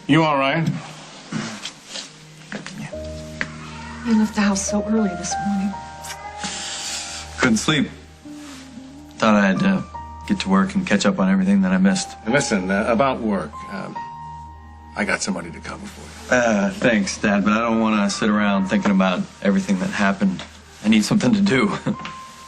You all right? You left the house so early this morning. Couldn't sleep. Thought I had to get to work and catch up on everything that I missed. And listen, about work, I got somebody to cover for you. Thanks, Dad, but I don't want to sit around thinking about everything that happened. I need something to do.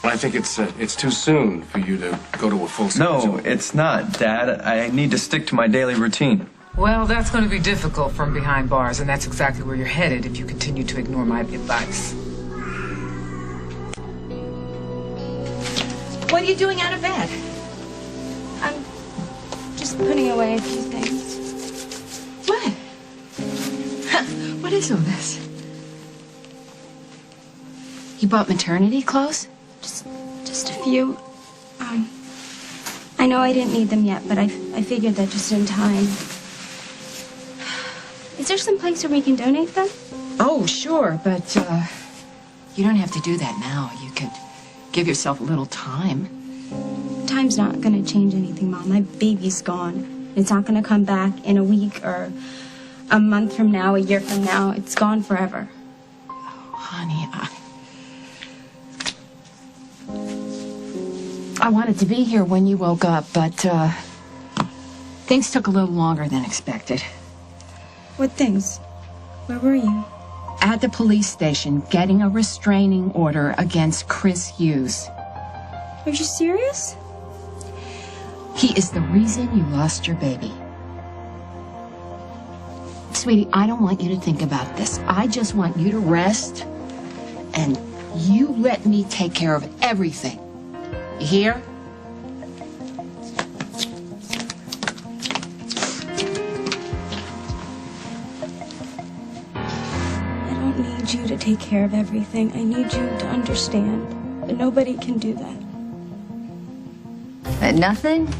I think it's too soon for you to go to a full schedule. No, it's not, Dad. I need to stick to my daily routine. Well, that's going to be difficult from behind bars, and that's exactly where you're headed if you continue to ignore my advice. What are you doing out of bed? I'm just putting away a few things. What? What is all this? You bought maternity clothes? Just a few. I know I didn't need them yet, but I figured that just in time. Is there some place where we can donate them? Oh, sure, but you don't have to do that now. You could give yourself a little time. Time's not gonna change anything, Mom. My baby's gone. It's not gonna come back in a week or a month from now, a year from now. It's gone forever. Oh, honey, I wanted to be here when you woke up, but things took a little longer than expected. What things? Where were you? At the police station, getting a restraining order against Chris Hughes. Are you serious? He is the reason you lost your baby. Sweetie, I don't want you to think about this. I just want you to rest, and you let me take care of everything. You hear? I don't need you to take care of everything. I need you to understand. But nobody can do that. Nothing?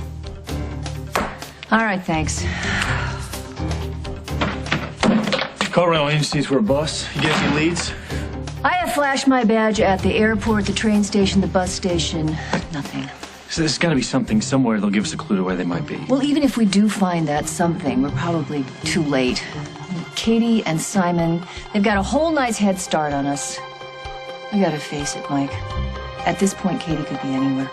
All right, thanks. Call rental agencies for a bus. You get any leads? I have flashed my badge at the airport, the train station, the bus station. Nothing. So there's got to be something somewhere that'll give us a clue to where they might be. Well, even if we do find that something, we're probably too late. Katie and Simon, they've got a whole night's head start on us. We gotta face it, Mike. At this point, Katie could be anywhere.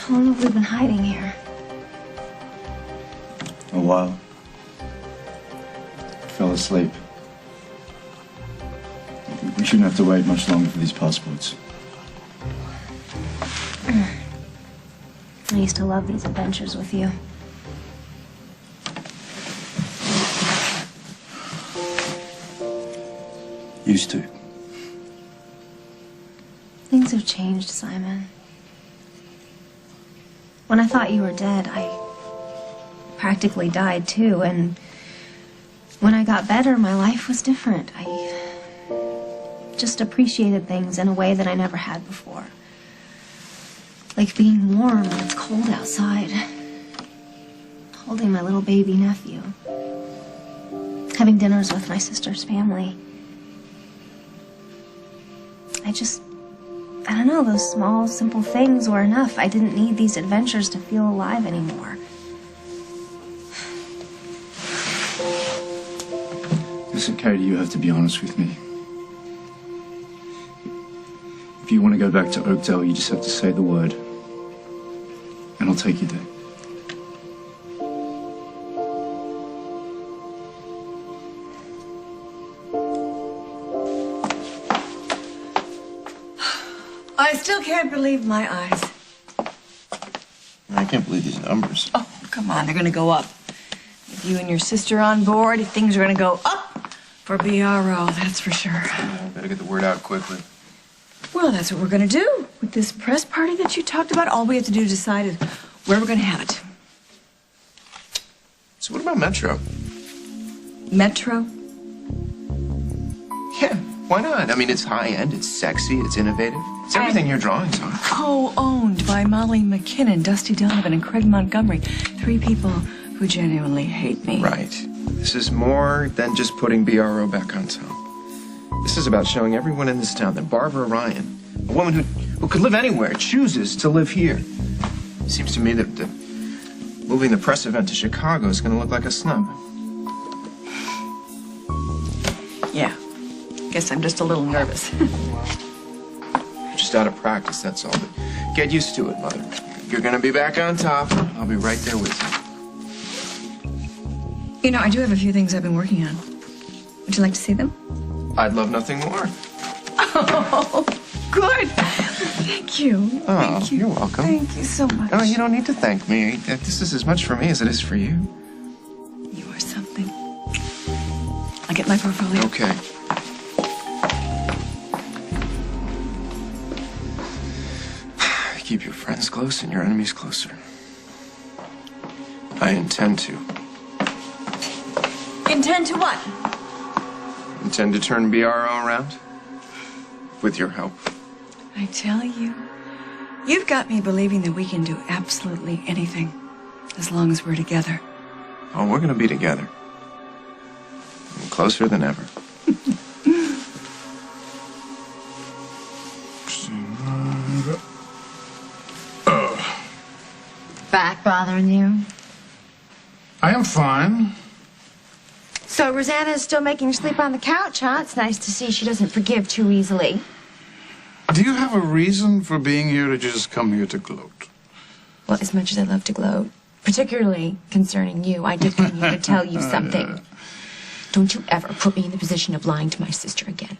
How long have we been hiding here? A while. Fell asleep. We shouldn't have to wait much longer for these passports. I used to love these adventures with you. Used to. Things have changed, Simon. When I thought you were dead, I practically died too, and when I got better, my life was different. I just appreciated things in a way that I never had before. Like being warm when it's cold outside, holding my little baby nephew, having dinners with my sister's family. I don't know, those small, simple things were enough. I didn't need these adventures to feel alive anymore. Listen, Katie, you have to be honest with me. If you want to go back to Oakdale, you just have to say the word. And I'll take you there. I still can't believe my eyes. I can't believe these numbers. Oh, come on, they're gonna go up. With you and your sister on board, things are gonna go up for BRO, that's for sure. Better get the word out quickly. Well, that's what we're gonna do with this press party that you talked about. All we have to do is decide is where we're gonna have it. So what about Metro? Metro? Yeah, why not? I mean, it's high-end, it's sexy, it's innovative. It's everything your drawings are. Co-owned by Molly McKinnon, Dusty Donovan, and Craig Montgomery. 3 people who genuinely hate me. Right. This is more than just putting BRO back on top. This is about showing everyone in this town that Barbara Ryan, a woman who could live anywhere, chooses to live here. Seems to me that moving the press event to Chicago is going to look like a snub. Yeah. Guess I'm just a little nervous. Just out of practice, that's all. But get used to it, Mother. You're going to be back on top. I'll be right there with you. You know, I do have a few things I've been working on. Would you like to see them? I'd love nothing more. Oh, good. Thank you. Oh, Thank you. You're welcome. Thank you so much. No, you don't need to thank me. This is as much for me as it is for you. You are something. I'll get my portfolio. Okay. Keep your friends close and your enemies closer. I intend to. Intend to what? Intend to turn BRO around. With your help. I tell you, you've got me believing that we can do absolutely anything as long as we're together. Oh, we're going to be together. And closer than ever. Back bothering you? I am fine. So Rosanna's still making you sleep on the couch, huh? It's nice to see she doesn't forgive too easily. Do you have a reason for being here, or did you just come here to gloat? Well, as much as I love to gloat, particularly concerning you, I did come here to tell you something. Don't you ever put me in the position of lying to my sister again.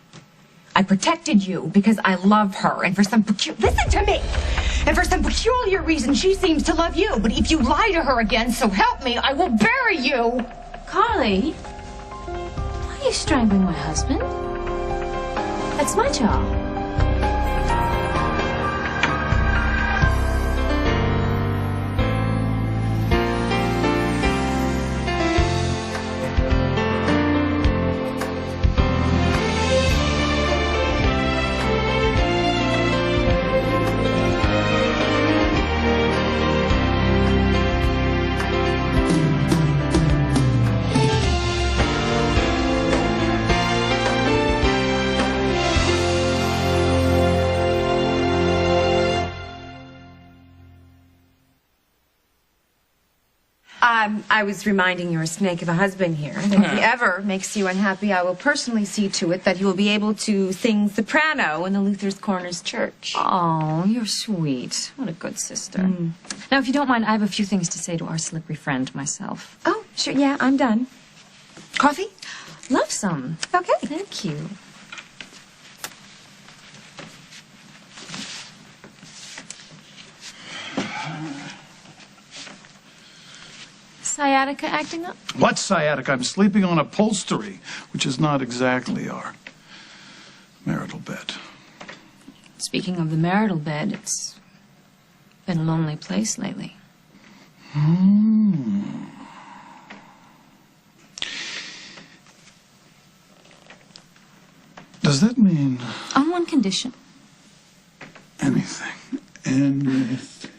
I protected you because I love her, and for some listen to me! And for some peculiar reason, she seems to love you. But if you lie to her again, so help me, I will bury you! Carly, why are you strangling my husband? That's my job. I was reminding your snake of a husband here that if he ever makes you unhappy, I will personally see to it that he will be able to sing soprano in the Luther's Corners Church. Oh, you're sweet. What a good sister. Now, if you don't mind, I have a few things to say to our slippery friend myself. Oh, sure, yeah, I'm done. Coffee? Love some. Okay. Thank you. Sciatica acting up? What sciatica? I'm sleeping on upholstery, which is not exactly our marital bed. Speaking of the marital bed, it's been a lonely place lately. Does that mean On one condition. anything? Anything?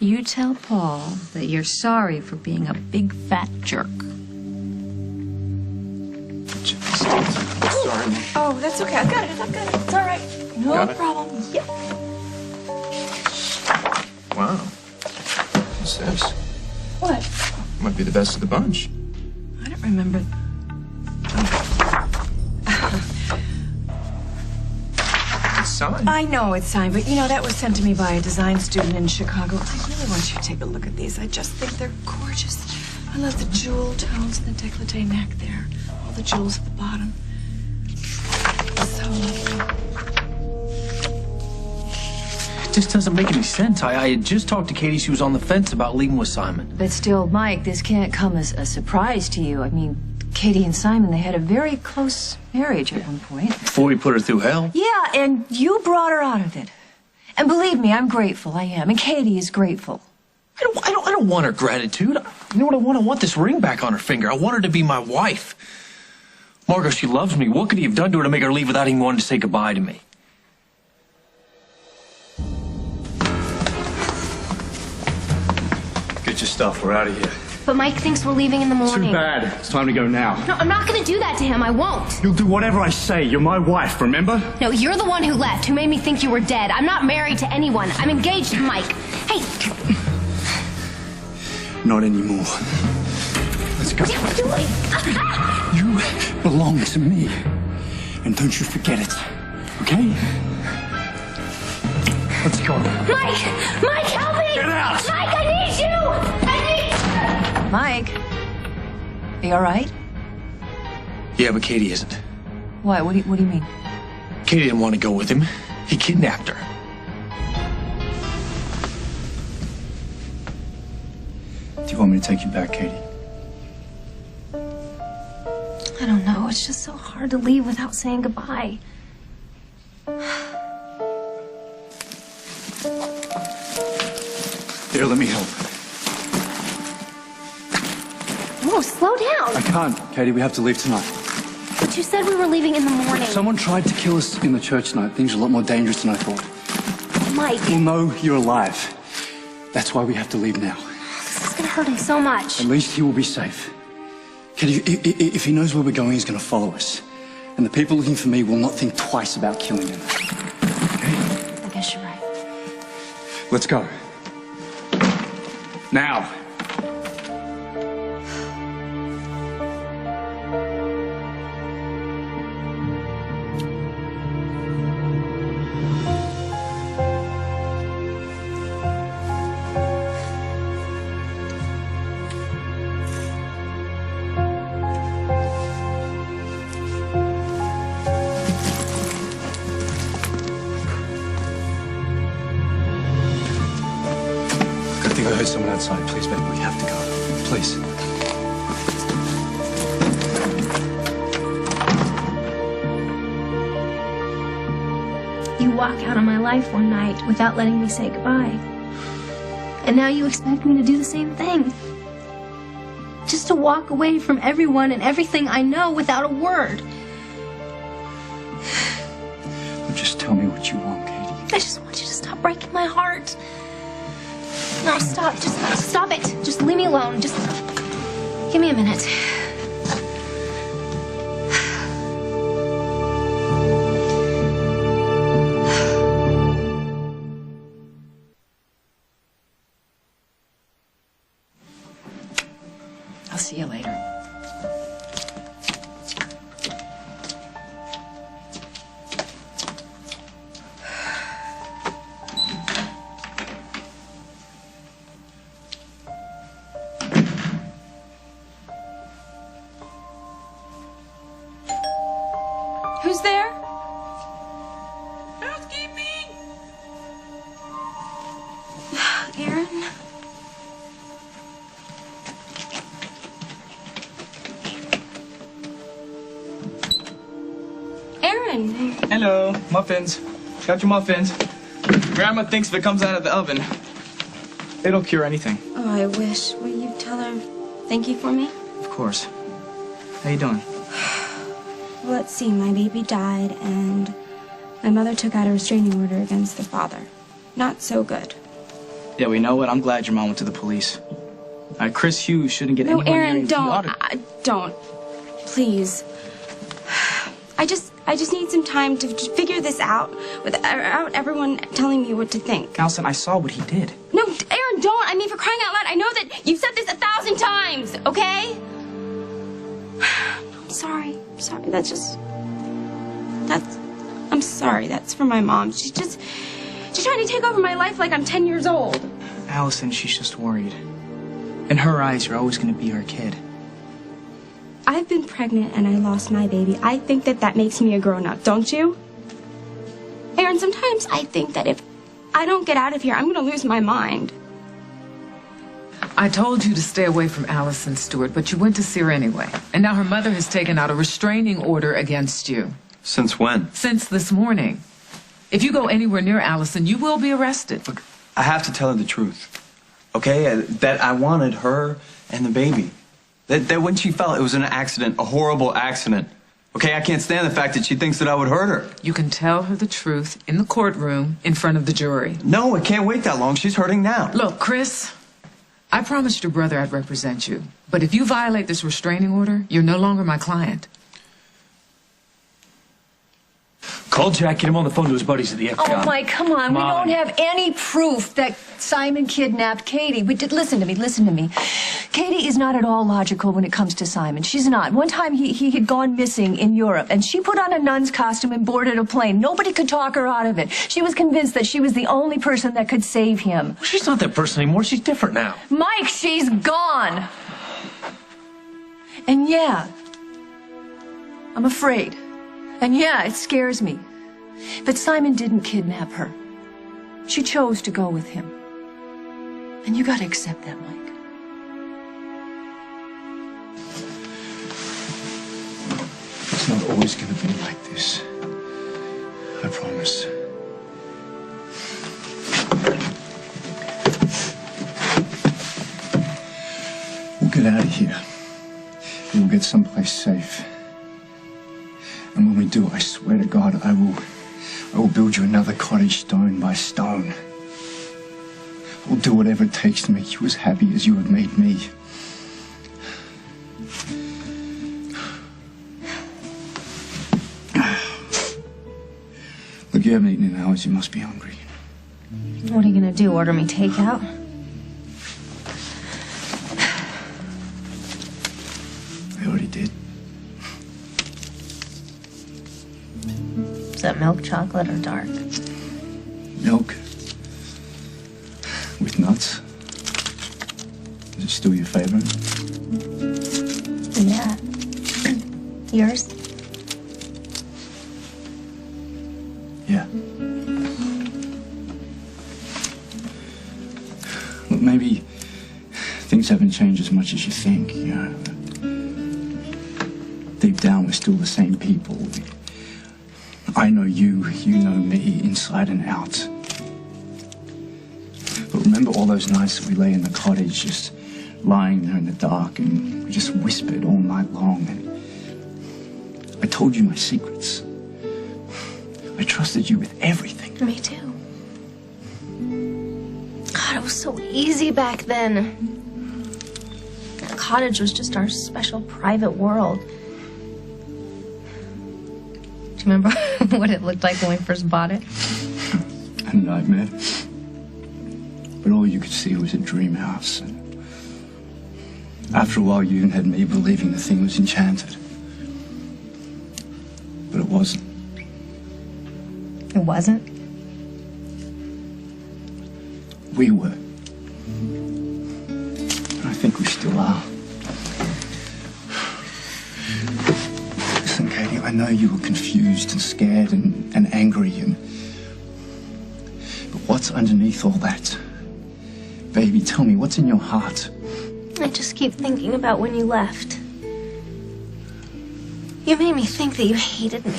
You tell Paul that you're sorry for being a big fat jerk. Sorry. Oh, that's okay. I've got it. It's all right. No Got it? problem. Yep. Wow. What's this? What? Might be the best of the bunch. I don't remember. It's signed. I know it's signed, but you know, that was sent to me by a design student in Chicago. I really want you to take a look at these. I just think they're gorgeous. I love the jewel tones and the décolleté neck there. All the jewels at the bottom. So lovely. It just doesn't make any sense. I had just talked to Katie. She was on the fence about leaving with Simon. But still, Mike, this can't come as a surprise to you. I mean, Katie and Simon, they had a very close marriage at one point. Before we put her through hell. Yeah, and you brought her out of it. And believe me, I'm grateful, I am. And Katie is grateful. I don't want her gratitude. You know what I want? I want this ring back on her finger. I want her to be my wife. Margot, she loves me. What could he have done to her to make her leave without even wanting to say goodbye to me? Get your stuff. We're out of here. But Mike thinks we're leaving in the morning. Too bad. It's time to go now. No, I'm not gonna do that to him. I won't. You'll do whatever I say. You're my wife, remember? No, you're the one who left, who made me think you were dead. I'm not married to anyone. I'm engaged to Mike. Hey. Not anymore. Let's go. What are you doing? You belong to me. And don't you forget it. Okay? Let's go. Mike! Mike, help me! Get out! Mike, I need you! I need you! Mike, are you all right? Yeah, but Katie isn't. Why? What do you mean? Katie didn't want to go with him. He kidnapped her. Do you want me to take you back, Katie? I don't know. It's just so hard to leave without saying goodbye. Here, let me help. Whoa, slow down. I can't, Katie. We have to leave tonight. But you said we were leaving in the morning. Someone tried to kill us in the church tonight. Things are a lot more dangerous than I thought. Mike. Well, no, you're alive. That's why we have to leave now. This is gonna hurt him so much. At least he will be safe. Katie, if he knows where we're going, he's going to follow us. And the people looking for me will not think twice about killing him. Okay? I guess you're right. Let's go. Now. I think I heard someone outside. Please, baby, we have to go. Please. You walk out of my life one night without letting me say goodbye. And now you expect me to do the same thing. Just to walk away from everyone and everything I know without a word. Just tell me what you want, Katie. I just want you to stop breaking my heart. No, stop. Just stop it. Just leave me alone. Just give me a minute. I'll see you later. Who's there? Aaron? Aaron. Hello, muffins. Got your muffins. Grandma thinks if it comes out of the oven, it'll cure anything. Oh, I wish. Will you tell her thank you for me? Of course. How you doing? Well, let's see. My baby died, and my mother took out a restraining order against the father. Not so good. Yeah, well, you know what? I'm glad your mom went to the police. Chris Hughes shouldn't get No, anyone near Aaron, you. don't. Don't. Please. I just need some time to figure this out without everyone telling me what to think. Allison, I saw what he did. No, Aaron, don't. I mean, for crying out loud, I know that you've said this 1,000 times, okay? I'm sorry. I'm sorry. I'm sorry. That's for my mom. She's trying to take over my life like I'm 10 years old. Allison, she's just worried. In her eyes, you're always going to be her kid. I've been pregnant and I lost my baby. I think that makes me a grown-up, don't you? Aaron, sometimes I think that if I don't get out of here, I'm going to lose my mind. I told you to stay away from Allison Stewart, but you went to see her anyway. And now her mother has taken out a restraining order against you. Since when? Since this morning. If you go anywhere near Allison, you will be arrested. Look, I have to tell her the truth. Okay? That I wanted her and the baby. That when she fell, it was an accident, a horrible accident. Okay, I can't stand the fact that she thinks that I would hurt her. You can tell her the truth in the courtroom in front of the jury. No, I can't wait that long. She's hurting now. Look, Chris, I promised your brother I'd represent you. But if you violate this restraining order, you're no longer my client. Call Jack, get him on the phone to his buddies at the FBI. Oh, Mike, come on. We don't have any proof that Simon kidnapped Katie. Listen to me. Katie is not at all logical when it comes to Simon. She's not. One time he had gone missing in Europe, and she put on a nun's costume and boarded a plane. Nobody could talk her out of it. She was convinced that she was the only person that could save him. Well, she's not that person anymore. She's different now. Mike, she's gone. And yeah, I'm afraid. And yeah, it scares me. But Simon didn't kidnap her. She chose to go with him. And you gotta accept that, Mike. It's not always gonna be like this. I promise. We'll get out of here. We'll get someplace safe. And when we do, I swear to God, I will build you another cottage stone by stone. I'll do whatever it takes to make you as happy as you have made me. Look, you haven't eaten in hours. You must be hungry. What are you gonna do, order me takeout? I already did. Is that milk chocolate or dark? Milk. With nuts. Is it still your favorite? Yeah. Yours? Yeah. Look, maybe things haven't changed as much as you think, you know. Deep down, we're still the same people. I know you, you know me, inside and out. But remember all those nights that we lay in the cottage, just lying there in the dark, and we just whispered all night long, and I told you my secrets. I trusted you with everything. Me too. God, it was so easy back then. The cottage was just our special private world. Do you remember what it looked like when we first bought it? A nightmare. But all you could see was a dream house. And after a while, you even had me believing the thing was enchanted. But it wasn't. It wasn't? We were. And I think we still are. Listen, Katie, I know you were confused and scared and angry, but what's underneath all that? Baby, tell me, what's in your heart? I just keep thinking about when you left. You made me think that you hated me.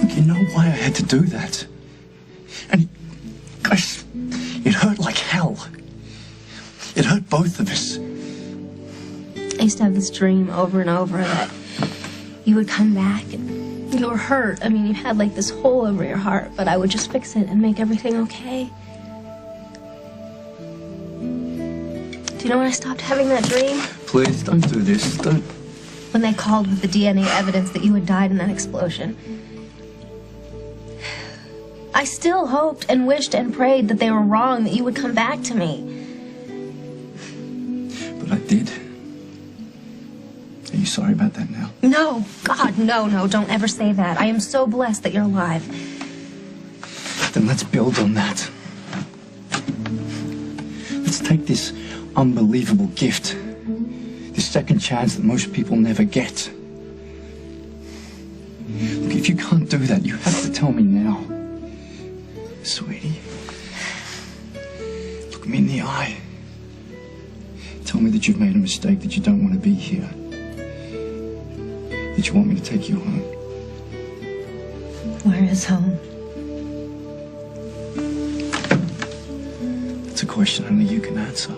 Look, you know why I had to do that. And, gosh, it hurt like hell. It hurt both of us. I used to have this dream over and over that you would come back and you were hurt. I mean, you had like this hole over your heart, but I would just fix it and make everything okay. Do you know when I stopped having that dream? Please, don't do this. Don't. When they called with the DNA evidence that you had died in that explosion. I still hoped and wished and prayed that they were wrong, that you would come back to me. But I did. Are you sorry about that now? No, God, no, don't ever say that. I am so blessed that you're alive. Then let's build on that. Let's take this unbelievable gift, this second chance that most people never get. Look, if you can't do that, you have to tell me now. Sweetie, look me in the eye. Tell me that you've made a mistake, that you don't want to be here, that you want me to take you home. Where is home? It's a question only you can answer.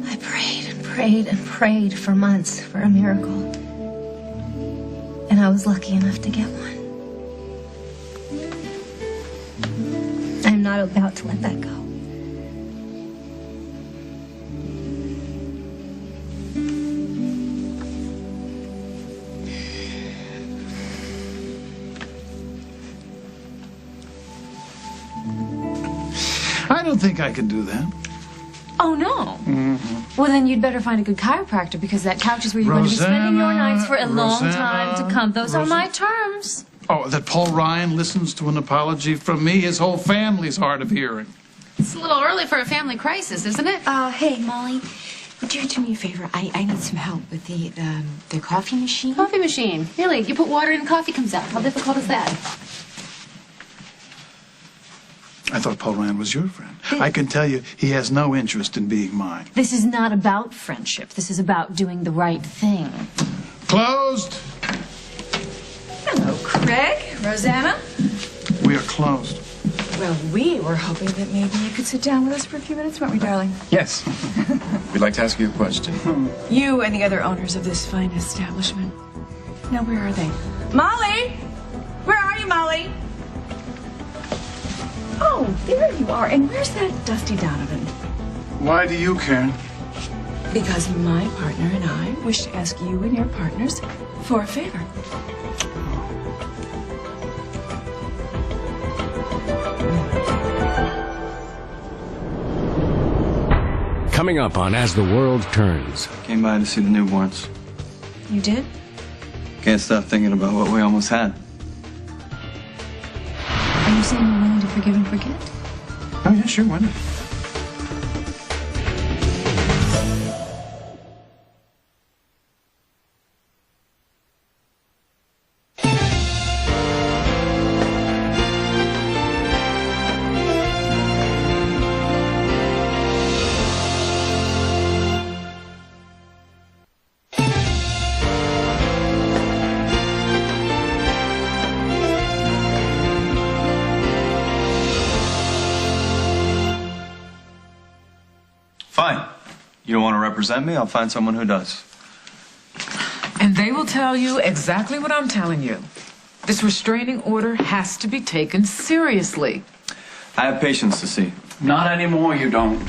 I prayed and prayed and prayed for months for a miracle. And I was lucky enough to get one. not about to let that go. I don't think I can do that. Oh, no. Well, then you'd better find a good chiropractor because that couch is where you're going to be spending your nights for a long time to come. Those are my terms. Oh, that Paul Ryan listens to an apology from me? His whole family's hard of hearing. It's a little early for a family crisis, isn't it? Hey, Molly, would you do me a favor? I need some help with the coffee machine. Coffee machine. Really? You put water in, coffee comes out. How difficult is that? I thought Paul Ryan was your friend. I can tell you he has no interest in being mine. This is not about friendship. This is about doing the right thing. Closed. Hello, Craig. Rosanna. We are closed. Well, we were hoping that maybe you could sit down with us for a few minutes, weren't we, darling? Yes. We'd like to ask you a question. You and the other owners of this fine establishment. Now, where are they? Molly! Where are you, Molly? Oh, there you are. And where's that Dusty Donovan? Why do you care? Because my partner and I wish to ask you and your partners for a favor. Coming up on As the World Turns. Came by to see the newborns. You did? Can't stop thinking about what we almost had. Are you saying you're willing to forgive and forget? Oh, yeah, sure, why not? Fine. You don't want to represent me? I'll find someone who does. And they will tell you exactly what I'm telling you. This restraining order has to be taken seriously. I have patients to see. Not anymore, you don't.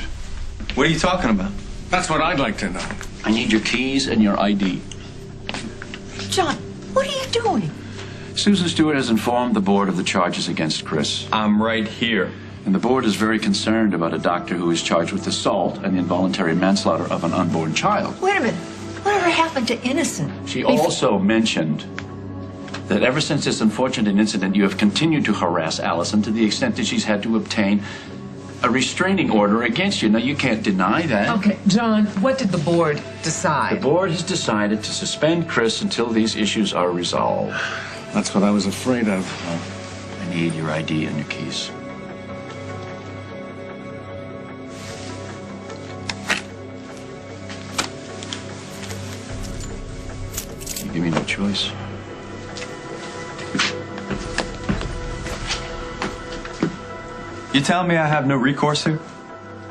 What are you talking about? That's what I'd like to know. I need your keys and your ID. John, what are you doing? Susan Stewart has informed the board of the charges against Chris. I'm right here. And the board is very concerned about a doctor who is charged with assault and involuntary manslaughter of an unborn child. Wait a minute. Whatever happened to Innocent? She also mentioned that ever since this unfortunate incident, you have continued to harass Allison to the extent that she's had to obtain a restraining order against you. Now, you can't deny that. Okay, John, what did the board decide? The board has decided to suspend Chris until these issues are resolved. That's what I was afraid of. Well, I need your ID and your keys. You give me no choice. You telling me I have no recourse here?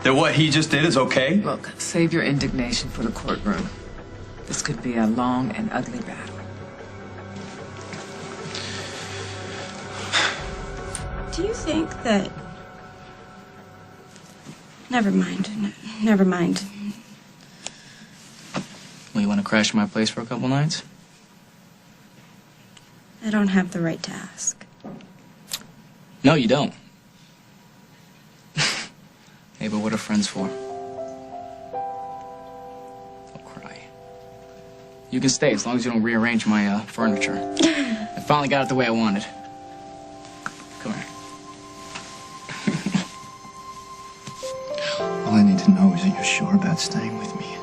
That what he just did is okay? Look, save your indignation for the courtroom. This could be a long and ugly battle. Do you think that... Never mind. Never mind. Well, you want to crash my place for a couple nights? I don't have the right to ask. No, you don't. Hey, but what are friends for? Don't cry. You can stay as long as you don't rearrange my furniture. I finally got it the way I wanted. Come here. All I need to know is that you're sure about staying with me.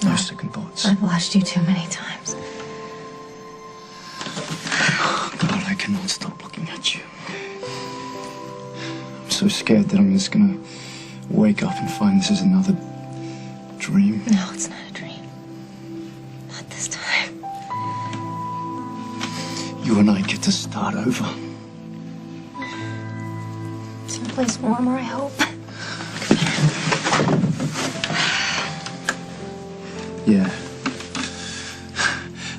No second thoughts. I've watched you too many times. God, I cannot stop looking at you. I'm so scared that I'm just gonna wake up and find this is another dream. No, it's not a dream. Not this time. You and I get to start over. Someplace warmer, I hope. Yeah.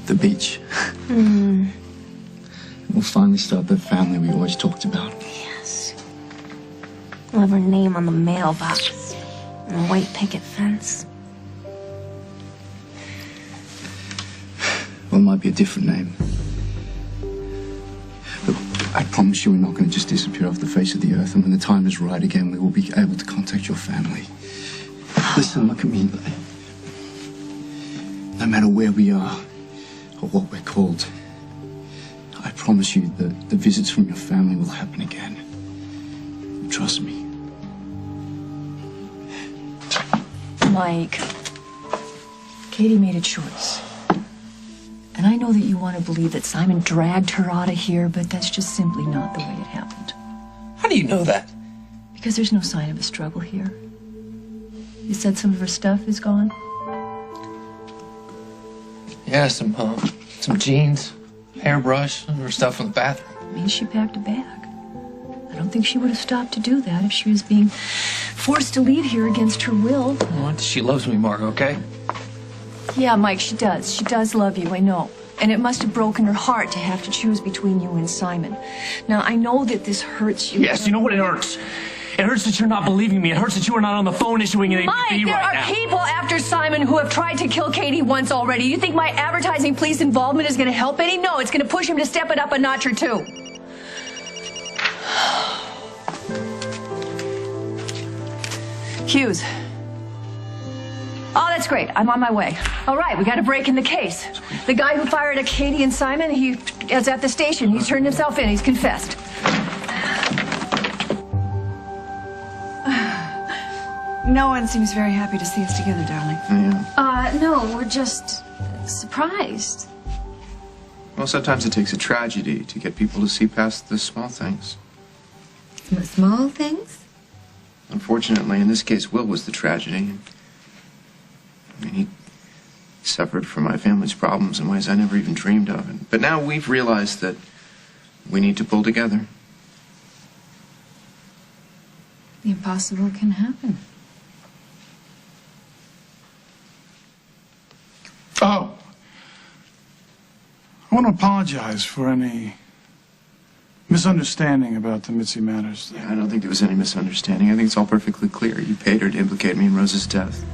The beach. We'll finally start the family we always talked about. Yes. We'll have her name on the mailbox and a white picket fence. Well, it might be a different name. But I promise you we're not going to just disappear off the face of the earth, and when the time is right again, we will be able to contact your family. Listen, look at me. No matter where we are or what we're called, I promise you that the visits from your family will happen again. Trust me. Mike, Katie made a choice. And I know that you want to believe that Simon dragged her out of here, but that's just simply not the way it happened. How do you know that? Because there's no sign of a struggle here. You said some of her stuff is gone? Yeah, some jeans, hairbrush, and her stuff in the bathroom. Means she packed a bag. I don't think she would have stopped to do that if she was being forced to leave here against her will. What? She loves me, Mark, okay? Yeah, Mike, she does. She does love you, I know. And it must have broken her heart to have to choose between you and Simon. Now, I know that this hurts you. Yes, you know what it hurts? It hurts that you're not believing me. It hurts that you are not on the phone issuing an ATWT Mike, there right are now. people after Simon who have tried to kill Katie once already. You think my advertising police involvement is going to help any? No, it's going to push him to step it up a notch or two. Hughes. Oh, that's great. I'm on my way. All right, we got a break in the case. The guy who fired at Katie and Simon, he is at the station. He's turned himself in. He's confessed. No one seems very happy to see us together, darling. Yeah. No, we're just surprised. Well, sometimes it takes a tragedy to get people to see past the small things. Small things? Unfortunately, in this case, Will was the tragedy. I mean, he suffered from my family's problems in ways I never even dreamed of. But now we've realized that we need to pull together. The impossible can happen. Oh, I want to apologize for any misunderstanding about the Mitzi matters. Yeah, I don't think there was any misunderstanding. I think it's all perfectly clear. You paid her to implicate me in Rose's death.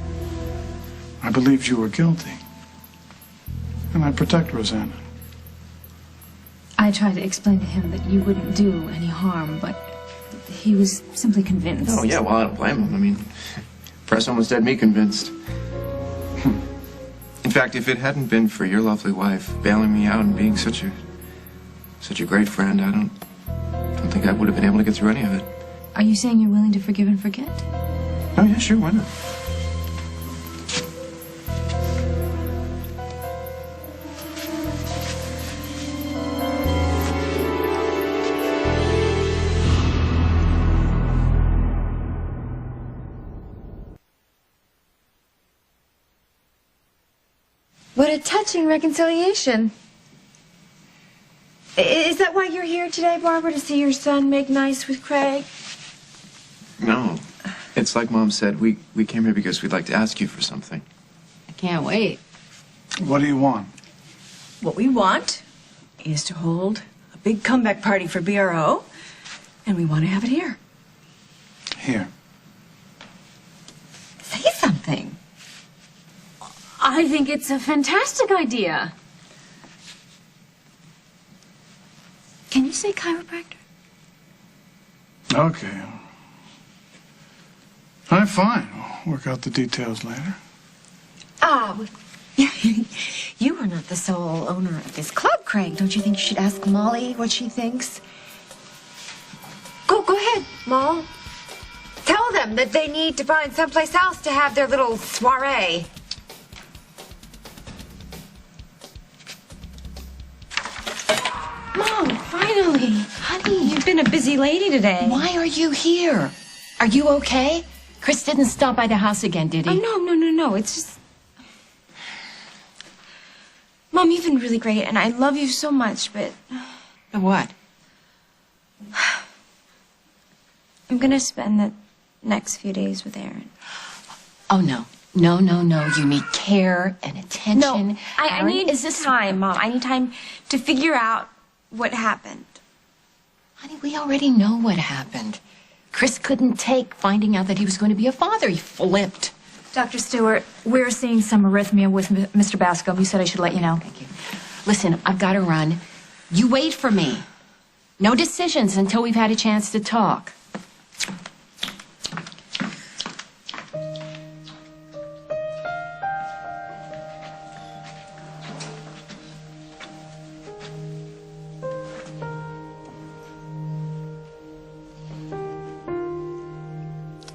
I believed you were guilty. And I protect Rosanna. I tried to explain to him that you wouldn't do any harm, but he was simply convinced. Oh, yeah, well, I don't blame him. I mean, press almost had me convinced. In fact, if it hadn't been for your lovely wife bailing me out and being such a great friend, I don't think I would have been able to get through any of it. Are you saying you're willing to forgive and forget? Oh, yeah, sure, why not? What a touching reconciliation. Is that why you're here today, Barbara, to see your son make nice with Craig? No. It's like Mom said, we came here because we'd like to ask you for something. I can't wait. What do you want? What we want is to hold a big comeback party for BRO, and we want to have it here. Here. Say something. I think it's a fantastic idea. Can you say chiropractor? Okay. All right, fine. We'll work out the details later. You are not the sole owner of this club, Craig. Don't you think you should ask Molly what she thinks? Go ahead, Moll. Tell them that they need to find someplace else to have their little soiree. Mom, finally. Honey, you've been a busy lady today. Why are you here? Are you okay? Chris didn't stop by the house again, did he? Oh, no. It's just... Mom, you've been really great, and I love you so much, but... But what? I'm gonna spend the next few days with Aaron. Oh, no. No. You need care and attention. No, I Aaron, need time, Mom. I need time to figure out what happened. Honey, we already know what happened. Chris couldn't take finding out that he was going to be a father. He flipped. Dr. Stewart, we're seeing some arrhythmia with Mr. Bascom. You said I should let you know. Thank you. Listen, I've got to run. You wait for me. No decisions until we've had a chance to talk.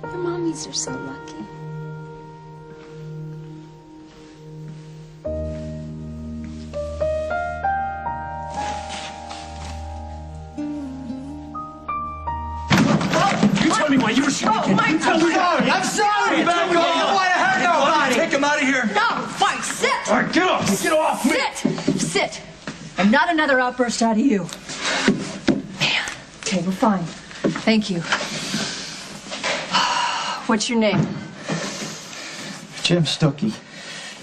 Your mommies are so lucky. Tell me why you were shooting. I'm sorry. Back off. I don't want to hurt nobody. Take him out of here. No, fight, sit! All right, get off. Get off me. Sit! And not another outburst out of you. Man. Okay, we're fine. Thank you. What's your name? Jim Stuckey.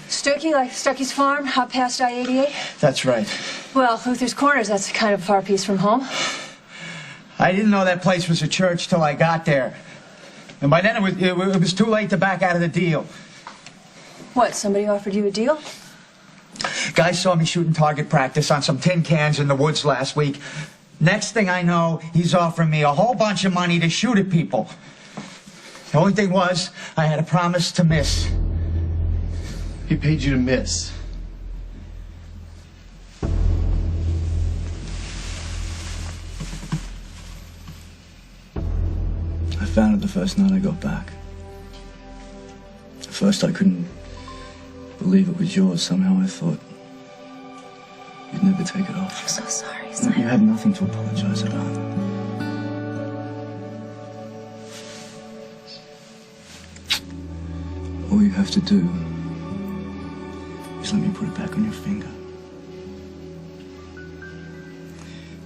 Stuckey, like Stuckey's farm, out past I-88? That's right. Well, Luther's Corners, that's kind of a far piece from home. I didn't know that place was a church till I got there. And by then it was too late to back out of the deal. What, somebody offered you a deal? Guy saw me shooting target practice on some tin cans in the woods last week. Next thing I know, he's offering me a whole bunch of money to shoot at people. The only thing was, I had a promise to miss. He paid you to miss. I found it the first night I got back. At first I couldn't believe it was yours. Somehow I thought you'd never take it off. I'm so sorry, You Simon. have nothing to apologize about. All you have to do is let me put it back on your finger.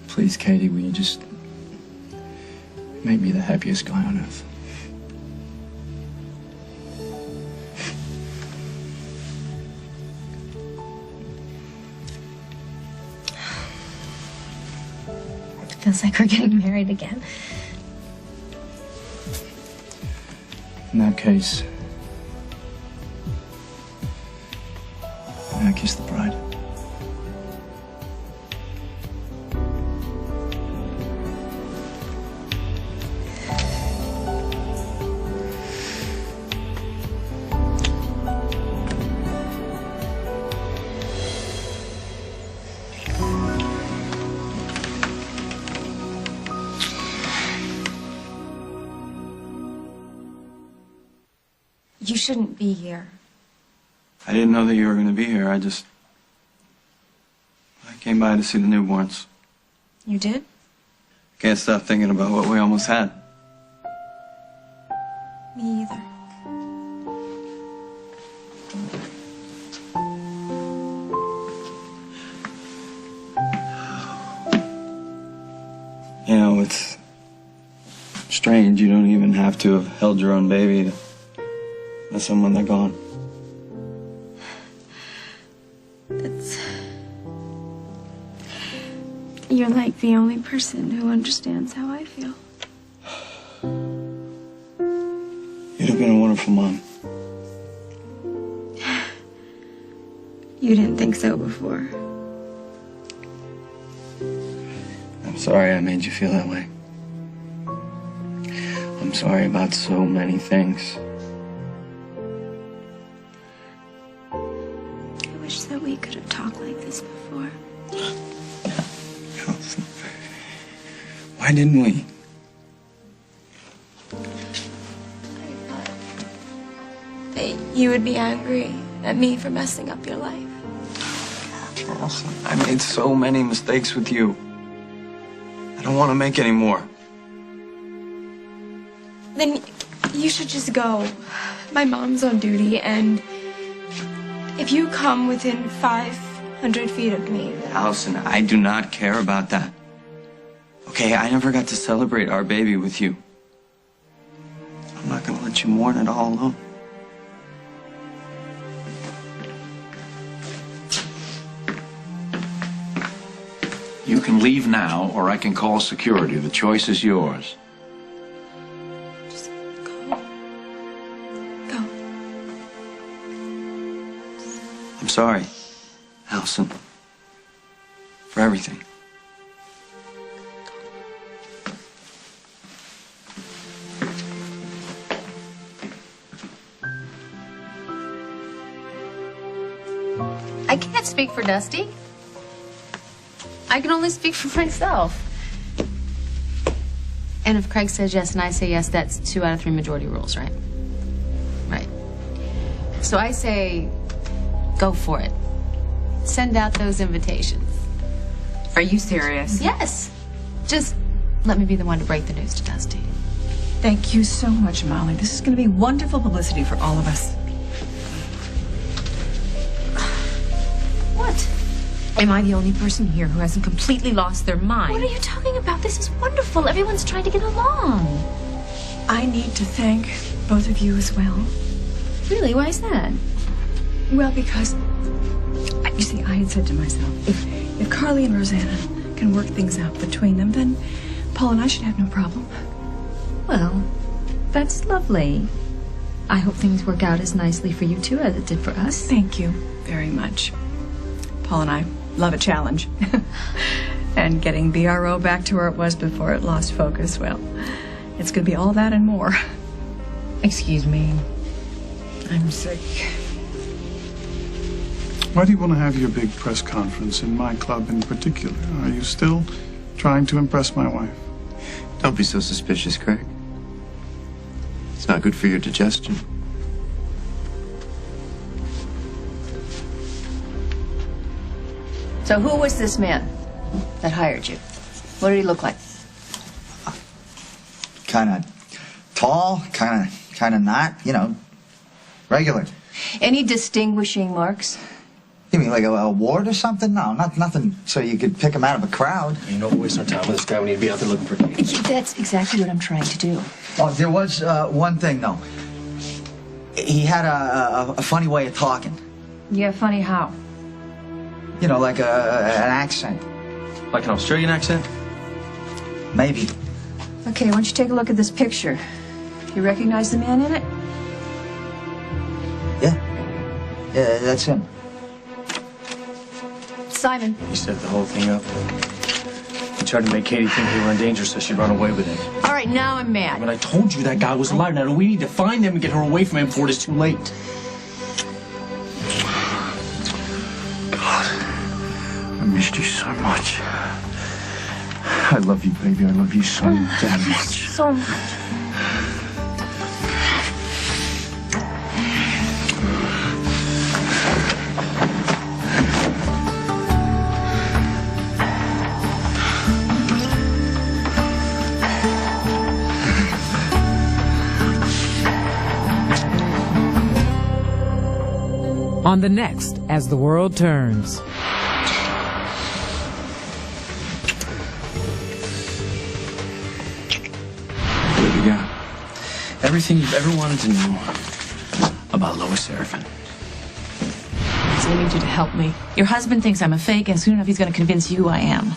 Please, Katie, will you just make me the happiest guy on earth? It feels like we're getting married again. In that case, may I kiss the bride? You shouldn't be here. I didn't know that you were going to be here. I came by to see the newborns. You did? Can't stop thinking about what we almost had. Me either. You know, it's strange. You don't even have to have held your own baby to miss them when they're gone. You're like the only person who understands how I feel. You'd have been a wonderful mom. You didn't think so before. I'm sorry I made you feel that way. I'm sorry about so many things. I wish that we could have talked like this before. Why didn't we? That you would be angry at me for messing up your life. Allison, I made so many mistakes with you. I don't want to make any more. Then you should just go. My mom's on duty, and if you come within 500 feet of me, Allison, I do not care about that. Okay, I never got to celebrate our baby with you. I'm not going to let you mourn it all alone. You can leave now, or I can call security. The choice is yours. sorry, Allison, for everything. I can't speak for Dusty. I can only speak for myself. And if Craig says yes and I say yes, that's 2 out of 3 majority rules, right? Right. So I say, go for it. Send out those invitations. Are you serious? Yes. Just let me be the one to break the news to Dusty. Thank you so much, Molly. This is going to be wonderful publicity for all of us. What? Am I the only person here who hasn't completely lost their mind? What are you talking about? This is wonderful. Everyone's trying to get along. I need to thank both of you as well. Really? Why is that? Well, because, you see, I had said to myself, if Carly and Rosanna can work things out between them, then Paul and I should have no problem. Well, that's lovely. I hope things work out as nicely for you two as it did for us. Thank you very much. Paul and I love a challenge. And getting BRO back to where it was before it lost focus, well, it's going to be all that and more. Excuse me. I'm sick. Why do you want to have your big press conference in my club in particular? Are you still trying to impress my wife? Don't be so suspicious, Craig. It's not good for your digestion. So who was this man that hired you? What did he look like? Kind of tall, kind of not, you know, regular. Any distinguishing marks? You mean like a award or something? No, nothing so you could pick him out of a crowd. You don't waste our time with this guy. We need to be out there looking for Katie. That's exactly what I'm trying to do. Oh, there was one thing, though. He had a funny way of talking. Yeah, funny how? You know, like an accent. Like an Australian accent? Maybe. Okay, why don't you take a look at this picture? You recognize the man in it? Yeah, that's him. Simon. He set the whole thing up. He tried to make Katie think we were in danger so she'd run away with him. All right, now I'm mad. But I told you that guy was a liar. Now we need to find him and get her away from him before it is too late. God, I missed you so much. I love you, baby. I love you so damn much. So much. On the next As the World Turns. What have you got? Everything you've ever wanted to know about Lois Serafin. I need you to help me. Your husband thinks I'm a fake, and soon enough he's going to convince you I am.